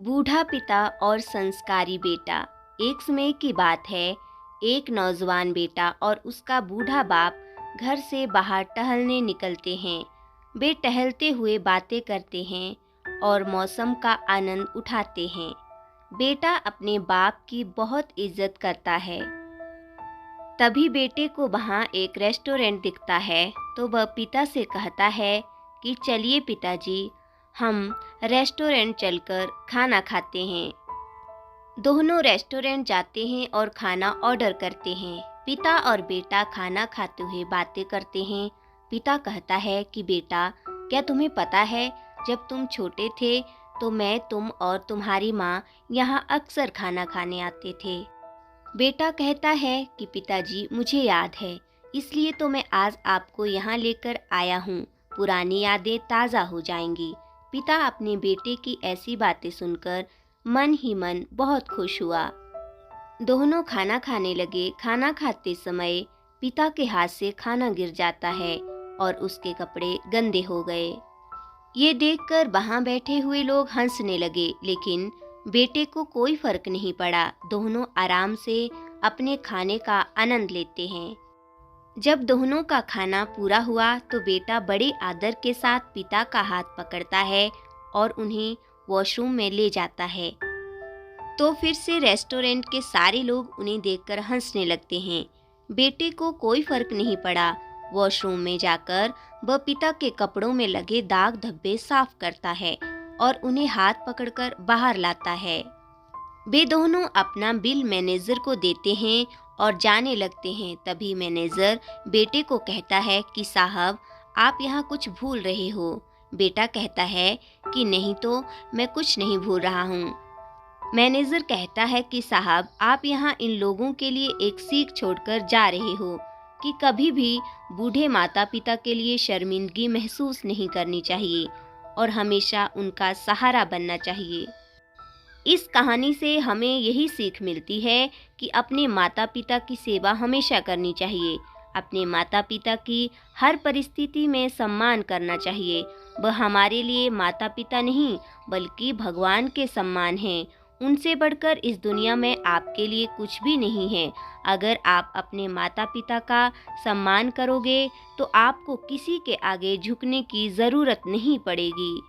बूढ़ा पिता और संस्कारी बेटा। एक समय की बात है, एक नौजवान बेटा और उसका बूढ़ा बाप घर से बाहर टहलने निकलते हैं। वे टहलते हुए बातें करते हैं और मौसम का आनंद उठाते हैं। बेटा अपने बाप की बहुत इज्जत करता है। तभी बेटे को वहाँ एक रेस्टोरेंट दिखता है, तो वह पिता से कहता है कि चलिए पिताजी, हम रेस्टोरेंट चलकर खाना खाते हैं। दोनों रेस्टोरेंट जाते हैं और खाना ऑर्डर करते हैं। पिता और बेटा खाना खाते हुए बातें करते हैं। पिता कहता है कि बेटा, क्या तुम्हें पता है, जब तुम छोटे थे तो मैं, तुम और तुम्हारी माँ यहाँ अक्सर खाना खाने आते थे। बेटा कहता है कि पिताजी, मुझे याद है, इसलिए तो मैं आज आपको यहाँ लेकर आया हूँ। पुरानी यादें ताज़ा हो जाएंगी। पिता अपने बेटे की ऐसी बातें सुनकर मन ही मन बहुत खुश हुआ। दोनों खाना खाने लगे। खाना खाते समय पिता के हाथ से खाना गिर जाता है और उसके कपड़े गंदे हो गए। ये देखकर वहाँ बैठे हुए लोग हंसने लगे, लेकिन बेटे को कोई फर्क नहीं पड़ा। दोनों आराम से अपने खाने का आनंद लेते हैं। जब दोनों का खाना पूरा हुआ तो बेटा बड़े आदर के साथ पिता का हाथ पकड़ता है और उन्हें वॉशरूम में ले जाता है। तो फिर से रेस्टोरेंट के सारे लोग उन्हें देखकर हंसने लगते हैं। बेटे को कोई फर्क नहीं पड़ा। वॉशरूम में जाकर वह पिता के कपड़ों में लगे दाग धब्बे साफ करता है और उन्हें हाथ पकड़कर बाहर लाता है। वे दोनों अपना बिल मैनेजर को देते हैं और जाने लगते हैं। तभी मैनेजर बेटे को कहता है कि साहब, आप यहाँ कुछ भूल रहे हो। बेटा कहता है कि नहीं तो, मैं कुछ नहीं भूल रहा हूँ। मैनेजर कहता है कि साहब, आप यहाँ इन लोगों के लिए एक सीख छोड़कर जा रहे हो कि कभी भी बूढ़े माता पिता के लिए शर्मिंदगी महसूस नहीं करनी चाहिए और हमेशा उनका सहारा बनना चाहिए। इस कहानी से हमें यही सीख मिलती है कि अपने माता पिता की सेवा हमेशा करनी चाहिए। अपने माता पिता की हर परिस्थिति में सम्मान करना चाहिए। वह हमारे लिए माता पिता नहीं, बल्कि भगवान के सम्मान हैं। उनसे बढ़कर इस दुनिया में आपके लिए कुछ भी नहीं है। अगर आप अपने माता पिता का सम्मान करोगे तो आपको किसी के आगे झुकने की ज़रूरत नहीं पड़ेगी।